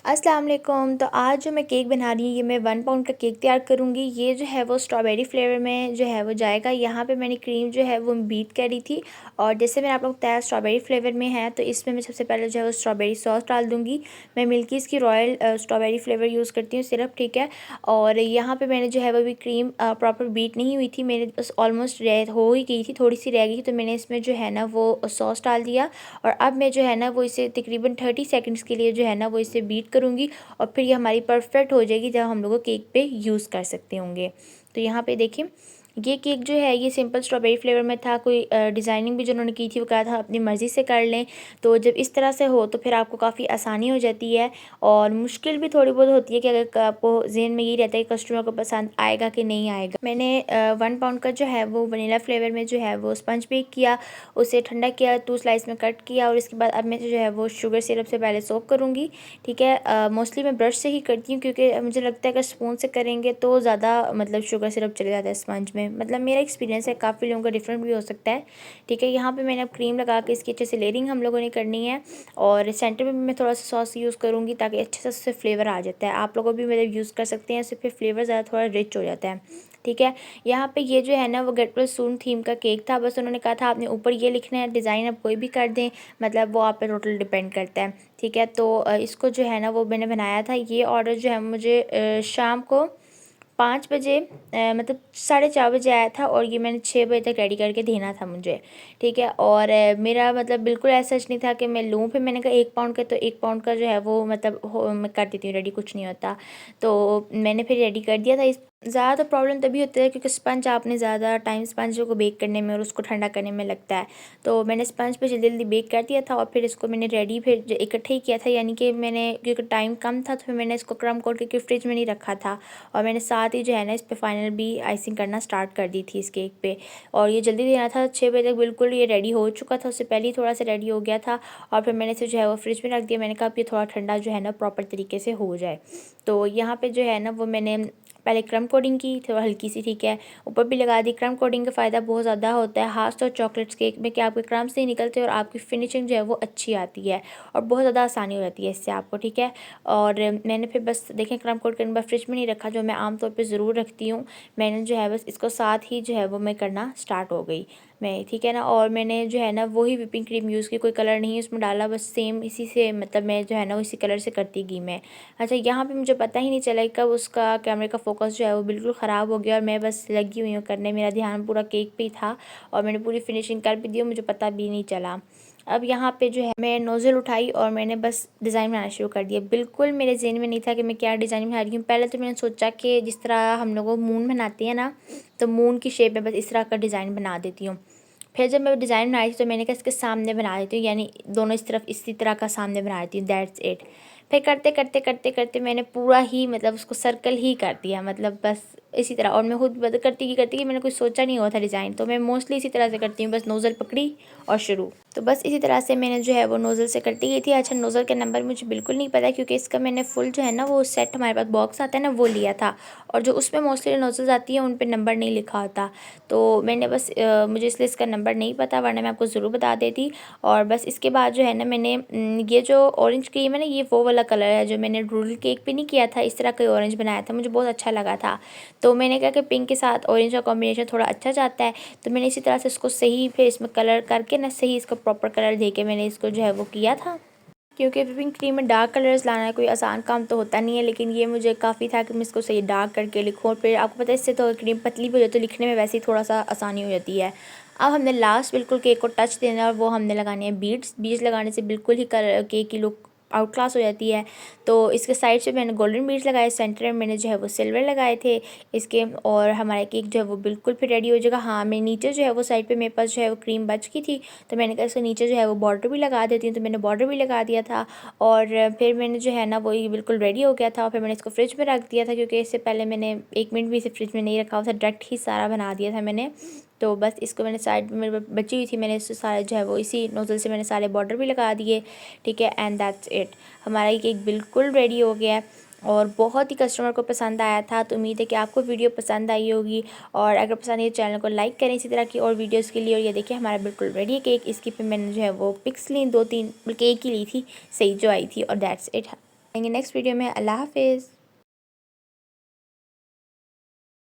अस्सलाम वालेकुम। तो आज जो मैं केक बना रही हूँ, ये मैं 1 पाउंड का केक तैयार करूँगी। ये जो है वो स्ट्रॉबेरी फ्लेवर में जो है वो जाएगा। यहाँ पे मैंने क्रीम जो है वो बीट करी थी, और जैसे मैंने आप लोग बताया स्ट्रॉबेरी फ्लेवर में है, तो इसमें मैं सबसे पहले जो है वो स्ट्रॉबेरी सॉस डाल दूँगी। मैं मिल्कीज़ की रॉयल स्ट्रॉबेरी फ्लेवर यूज़ करती हूँ सिरप, ठीक है। और यहाँ पर मैंने जो है वो भी क्रीम प्रॉपर बीट नहीं हुई थी, मेरे बस ऑलमोस्ट हो ही गई थी, थोड़ी सी रह गई, तो मैंने इसमें जो है ना वो सॉस डाल दिया। और अब मैं जो है ना वो इसे तकरीबन 30 सेकंड्स के लिए जो है ना वो इसे बीट करूँगी, और फिर ये हमारी परफेक्ट हो जाएगी जब हम लोग केक पे यूज़ कर सकते होंगे। तो यहाँ पे देखिए, ये केक जो है ये सिंपल स्ट्रॉबेरी फ्लेवर में था। कोई डिज़ाइनिंग भी जिन्होंने की थी वो कहा था अपनी मर्ज़ी से कर लें। तो जब इस तरह से हो तो फिर आपको काफ़ी आसानी हो जाती है, और मुश्किल भी थोड़ी बहुत होती है कि अगर आपको ज़हन में ये रहता है कि कस्टमर को पसंद आएगा कि नहीं आएगा। मैंने 1 पाउंड का जो है वो वनीला फ्लेवर में जो है वो स्पंज बेक किया, उसे ठंडा किया, 2 स्लाइस में कट किया, और इसके बाद अब मैं जो है वो शुगर सिरप से पहले सोक करूँगी, ठीक है। मोस्टली मैं ब्रश से ही करती हूँ, क्योंकि मुझे लगता है अगर स्पून से करेंगे तो ज़्यादा मतलब शुगर सिरप चले जाता है स्पंज में। मतलब मेरा एक्सपीरियंस है, काफ़ी लोगों का डिफरेंट भी हो सकता है, ठीक है। यहाँ पे मैंने अब क्रीम लगा के इसकी अच्छे से लेयरिंग हम लोगों ने करनी है, और सेंटर में भी मैं थोड़ा सा सॉस यूज़ करूँगी ताकि अच्छे से उससे फ्लेवर आ जाता है। आप लोगों भी मतलब यूज़ कर सकते हैं, इससे फिर फ्लेवर ज़्यादा थोड़ा रिच हो जाता है, ठीक है। यहाँ पे ये जो है ना वो गेट वेल सून थीम का केक था। बस उन्होंने कहा था आपने ऊपर ये लिखना है, डिज़ाइन आप कोई भी कर दें, मतलब वो आप पे टोटल डिपेंड करता है, ठीक है। तो इसको जो है ना वो मैंने बनाया था। ये ऑर्डर जो है मुझे शाम को 5 बजे मतलब 4:30 बजे आया था, और ये मैंने 6 बजे तक रेडी करके देना था मुझे, ठीक है। और मेरा मतलब बिल्कुल ऐसा सच नहीं था कि मैं लूँ। फिर मैंने कहा 1 पाउंड का, तो 1 पाउंड का जो है वो मतलब मैं कर देती हूँ रेडी, कुछ नहीं होता। तो मैंने फिर रेडी कर दिया था। इस ज़्यादा तो प्रॉब्लम तभी होती है क्योंकि स्पंज आपने ज़्यादा टाइम स्पंज को बेक करने में और उसको ठंडा करने में लगता है। तो मैंने स्पंज पे जल्दी जल्दी बेक कर दिया था, और फिर इसको मैंने रेडी फिर इकट्ठे ही किया था, यानी कि मैंने क्योंकि टाइम कम था तो फिर मैंने इसको क्रम कोट करके फ्रिज में नहीं रखा था, और मैंने साथ ही जो है ना इस पर फाइनल भी आइसिंग करना स्टार्ट कर दी थी इस केक पे। और ये जल्दी देना था, 6 बजे तक बिल्कुल ये रेडी हो चुका था, उससे पहले ही थोड़ा सा रेडी हो गया था। और फिर मैंने इसे जो है वो फ्रिज में रख दिया। मैंने कहा अब ये थोड़ा ठंडा जो है ना प्रॉपर तरीके से हो जाए। तो यहाँ पे जो है ना वो मैंने पहले क्रम कोडिंग की, थोड़ा हल्की सी, ठीक है, ऊपर भी लगा दी। क्रम कोडिंग का फ़ायदा बहुत ज़्यादा होता है खास तौर चॉकलेट्स केक में कि आपके क्रम्स नहीं निकलते और आपकी फिनिशिंग जो है वो अच्छी आती है, और बहुत ज़्यादा आसानी हो जाती है इससे आपको, ठीक है। और मैंने फिर बस देखें क्रम कोड करने के बाद फ्रिज में नहीं रखा, जो मैं आमतौर पर ज़रूर रखती हूँ। मैंने जो है बस इसको साथ ही जो है वो मैं करना स्टार्ट हो गई मैं, ठीक है ना। और मैंने जो है ना वही विपिंग क्रीम यूज़ की, कोई कलर नहीं उसमें डाला, बस सेम इसी से मतलब मैं जो है ना इसी कलर से करती गई मैं। अच्छा, यहाँ पे मुझे पता ही नहीं चला कि कब उसका कैमरे का फोकस जो है वो बिल्कुल ख़राब हो गया, और मैं बस लगी हुई हूँ करने, मेरा ध्यान पूरा केक पे ही था, और मैंने पूरी फिनिशिंग कर भी दी, मुझे पता भी नहीं चला। अब यहाँ पे जो है मैं नोज़ल उठाई और मैंने बस डिज़ाइन बनाना शुरू कर दिया। बिल्कुल मेरे ज़हन में नहीं था कि मैं क्या डिज़ाइन बना रही हूँ। पहले तो मैंने सोचा कि जिस तरह हम लोग मून बनाते हैं ना, तो मून की शेप में बस इस तरह का डिज़ाइन बना देती हूँ। फिर जब मैं डिज़ाइन बनाई थी तो मैंने कहा इसके सामने बना देती हूँ, यानी दोनों इस तरफ इसी तरह का सामने बना देती हूँ, दैट्स इट। फिर करते करते करते करते मैंने पूरा ही मतलब उसको सर्कल ही कर दिया, मतलब बस इसी तरह। और मैं खुद करती कि मैंने कुछ सोचा नहीं हुआ था डिज़ाइन, तो मैं मोस्टली इसी तरह से करती हूँ, बस नोज़ल पकड़ी और शुरू। तो बस इसी तरह से मैंने जो है वो नोज़ल से करती गई थी। अच्छा, नोज़ल का नंबर मुझे बिल्कुल नहीं पता, क्योंकि इसका मैंने फुल जो है ना वो सेट हमारे पास बॉक्स आता है ना वो लिया था, और जो उसमें मोस्टली नोज़ल्स आती है उन पर नंबर नहीं लिखा होता। तो मैंने बस मुझे इसलिए इसका नंबर नहीं पता, वरना मैं आपको ज़रूर बता देती। और बस इसके बाद जो है ना मैंने ये जो ऑरेंज क्रीम है ना, ये वो वाला कलर है जो मैंने रूरल केक पे नहीं किया था, इस तरह का ऑरेंज बनाया था, मुझे बहुत अच्छा लगा था। तो मैंने कहा कि पिंक के साथ ऑरेंज का कॉम्बिनेशन थोड़ा अच्छा जाता है, तो मैंने इसी तरह से इसको सही फिर इसमें कलर करके ना सही इसको प्रॉपर कलर दे के मैंने इसको जो है वो किया था। क्योंकि व्हिपिंग क्रीम में डार्क कलर्स लाना कोई आसान काम तो होता नहीं है, लेकिन ये मुझे काफ़ी था कि मैं इसको सही डार्क करके लिखूँ। और फिर आपको पता है इससे तो क्रीम पतली भी हो जाती है, तो लिखने में वैसे ही थोड़ा सा आसानी हो जाती है। अब हमने लास्ट बिल्कुल केक को टच देना है, और वो हमने लगाने हैं बीड्स। बीड्स लगाने से बिल्कुल ही केक की लुक आउट क्लास हो जाती है। तो इसके साइड से मैंने गोल्डन बीड्स लगाए, सेंटर में मैंने जो है वो सिल्वर लगाए थे इसके, और हमारा केक जो है वो बिल्कुल फिर रेडी हो जाएगा। हाँ, मैं नीचे जो है वो साइड पे मेरे पास जो है वो क्रीम बच की थी, तो मैंने कहा इसके नीचे जो है वो बॉर्डर भी लगा देती हूँ, तो मैंने बॉर्डर भी लगा दिया था। और फिर मैंने जो है ना वो ये बिल्कुल रेडी हो गया था, और फिर मैंने इसको फ्रिज में रख दिया था, क्योंकि इससे पहले मैंने 1 मिनट भी इसे फ्रिज में नहीं रखा हुआ था, डायरेक्ट ही सारा बना दिया था मैंने। तो बस इसको मैंने साइड में बची हुई थी, मैंने इससे सारे जो है वो इसी नोज़ल से मैंने सारे बॉर्डर भी लगा दिए, ठीक है। एंड दैट्स इट, हमारा ये केक बिल्कुल रेडी हो गया है, और बहुत ही कस्टमर को पसंद आया था। तो उम्मीद है कि आपको वीडियो पसंद आई होगी, और अगर पसंद आई तो चैनल को लाइक करें इसी तरह की और वीडियोस के लिए। और ये देखिए हमारा बिल्कुल रेडी है केक। इसकी पे मैंने जो है वो पिक्स ली, 2-3 बल्कि एक ही ली थी सही जो आई थी, और दैट्स इट। नेक्स्ट वीडियो में। अल्लाह हाफिज़।